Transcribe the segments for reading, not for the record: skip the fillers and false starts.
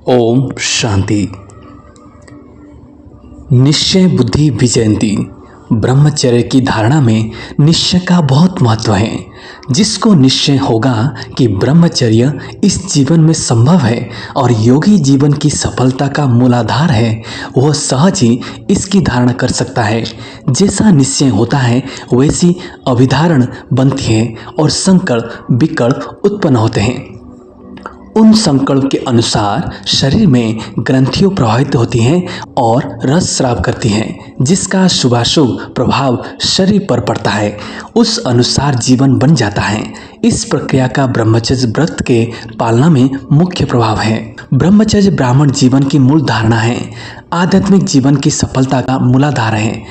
ओम शांति। निश्चय बुद्धि विजयंती। ब्रह्मचर्य की धारणा में निश्चय का बहुत महत्व है। जिसको निश्चय होगा कि ब्रह्मचर्य इस जीवन में संभव है और योगी जीवन की सफलता का मूलाधार है, वह सहज ही इसकी धारणा कर सकता है। जैसा निश्चय होता है वैसी अभिधारण बनती है और संकल्प विकल्प उत्पन्न होते हैं। उन संकल्प के अनुसार शरीर में ग्रंथियों प्रभावित होती हैं और रस स्राव करती हैं, जिसका शुभाशुभ प्रभाव शरीर पर पड़ता है। उस अनुसार जीवन बन जाता है। इस प्रक्रिया का ब्रह्मचर्य व्रत के पालना में मुख्य प्रभाव है। ब्रह्मचर्य ब्राह्मण जीवन की मूल धारणा है। आध्यात्मिक जीवन की सफलता का मूलाधार है।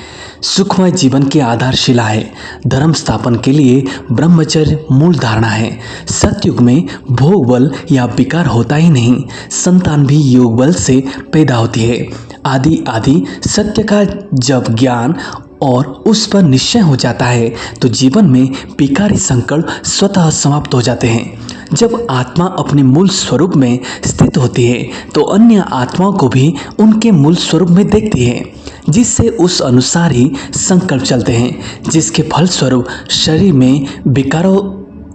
सुखमय जीवन की आधारशिला है। धर्म स्थापन के लिए ब्रह्मचर्य मूल धारणा है। सतयुग में भोग बल या विकार होता ही नहीं, संतान भी योग बल से पैदा होती है। आदि सत्य का जब ज्ञान और उस पर निश्चय हो जाता है तो जीवन में विकारी संकल्प स्वतः समाप्त हो जाते हैं। जब आत्मा अपने मूल स्वरूप में स्थित होती है तो अन्य आत्माओं को भी उनके मूल स्वरूप में देखती है, जिससे उस अनुसार ही संकल्प चलते हैं, जिसके फलस्वरूप शरीर में विकारों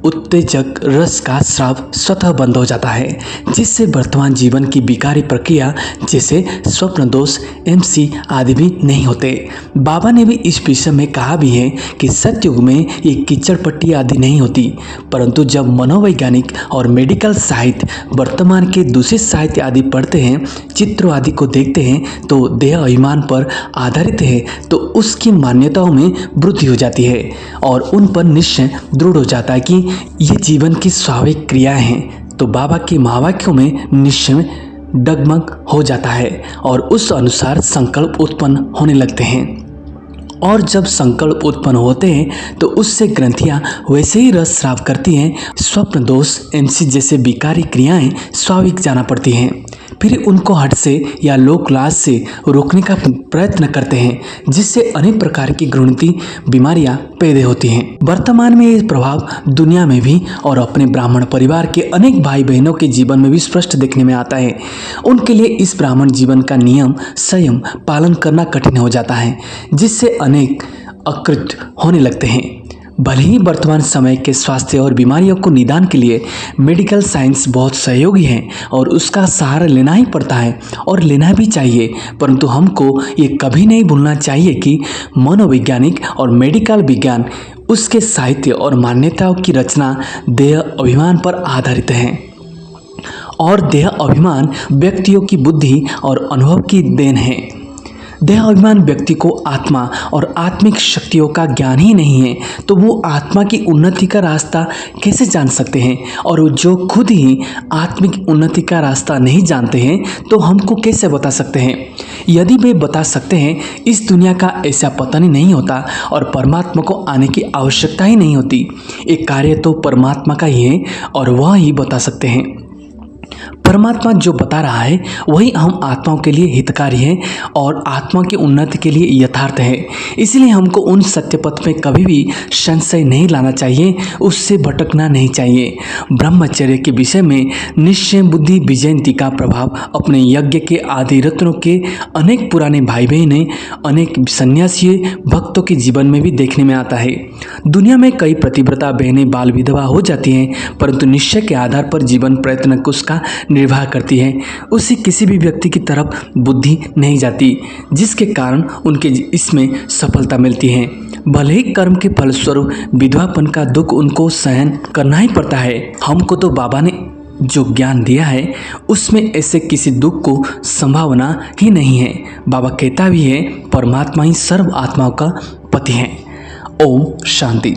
उत्तेजक रस का स्राव स्वतः बंद हो जाता है, जिससे वर्तमान जीवन की विकारी प्रक्रिया जैसे स्वप्न दोष एमसी आदि भी नहीं होते। बाबा ने भी इस विषय में कहा भी है कि सतयुग में ये कीचड़ पट्टी आदि नहीं होती, परंतु जब मनोवैज्ञानिक और मेडिकल साहित्य वर्तमान के दूसरे साहित्य आदि पढ़ते हैं, चित्रों आदि को देखते हैं तो देह अभिमान पर आधारित है, तो उसकी मान्यताओं में वृद्धि हो जाती है और उन पर निश्चय दृढ़ हो जाता है कि ये जीवन की स्वाभाविक क्रियाएं हैं। तो बाबा के महावाक्यों में निश्चय डगमग हो जाता है और उस अनुसार संकल्प उत्पन्न होने लगते हैं। और जब संकल्प उत्पन्न होते हैं तो उससे ग्रंथियां वैसे ही रस स्राव करती हैं। स्वप्न दोष एमसी जैसे विकारी क्रियाएं स्वाभाविक जाना पड़ती हैं, फिर उनको हट से या लोक लाज से रोकने का प्रयत्न करते हैं, जिससे अनेक प्रकार की घृणित बीमारियां पैदा होती हैं। वर्तमान में ये प्रभाव दुनिया में भी और अपने ब्राह्मण परिवार के अनेक भाई बहनों के जीवन में भी स्पष्ट देखने में आता है। उनके लिए इस ब्राह्मण जीवन का नियम संयम पालन करना कठिन हो जाता है, जिससे अनेक अकृत होने लगते हैं। भले ही वर्तमान समय के स्वास्थ्य और बीमारियों को निदान के लिए मेडिकल साइंस बहुत सहयोगी है और उसका सहारा लेना ही पड़ता है और लेना भी चाहिए, परंतु हमको ये कभी नहीं भूलना चाहिए कि मनोवैज्ञानिक और मेडिकल विज्ञान उसके साहित्य और मान्यताओं की रचना देह अभिमान पर आधारित है और देह अभिमान व्यक्तियों की बुद्धि और अनुभव की देन है। देह अभिमान व्यक्ति को आत्मा और आत्मिक शक्तियों का ज्ञान ही नहीं है तो वो आत्मा की उन्नति का रास्ता कैसे जान सकते हैं, और जो खुद ही आत्मिक उन्नति का रास्ता नहीं जानते हैं तो हमको कैसे बता सकते हैं। यदि वे बता सकते हैं, इस दुनिया का ऐसा पतन ही नहीं होता और परमात्मा को आने की आवश्यकता ही नहीं होती। एक कार्य तो परमात्मा का ही है और वह ही बता सकते हैं। परमात्मा जो बता रहा है वही हम आत्माओं के लिए हितकारी है और आत्मा की उन्नति के लिए यथार्थ है। इसलिए हमको उन सत्य पथ में कभी भी संशय नहीं लाना चाहिए, उससे भटकना नहीं चाहिए। ब्रह्मचर्य के विषय में निश्चय बुद्धि विजयंती का प्रभाव अपने यज्ञ के आदि रत्नों के अनेक पुराने भाई बहने अनेक सन्यासी भक्तों के जीवन में भी देखने में आता है। दुनिया में कई प्रतिव्रता बहनें बाल विधवा हो जाती हैं, परंतु निश्चय के आधार पर जीवन प्रयत्न उसका निर्वाह करती है। उसे किसी भी व्यक्ति की तरफ बुद्धि नहीं जाती, जिसके कारण उनके इसमें सफलता मिलती है। भले ही कर्म के फलस्वरूप विधवापन का दुख उनको सहन करना ही पड़ता है। हमको तो बाबा ने जो ज्ञान दिया है उसमें ऐसे किसी दुख को संभावना ही नहीं है। बाबा कहता भी है, परमात्मा ही सर्व आत्माओं का पति है। ओम शांति।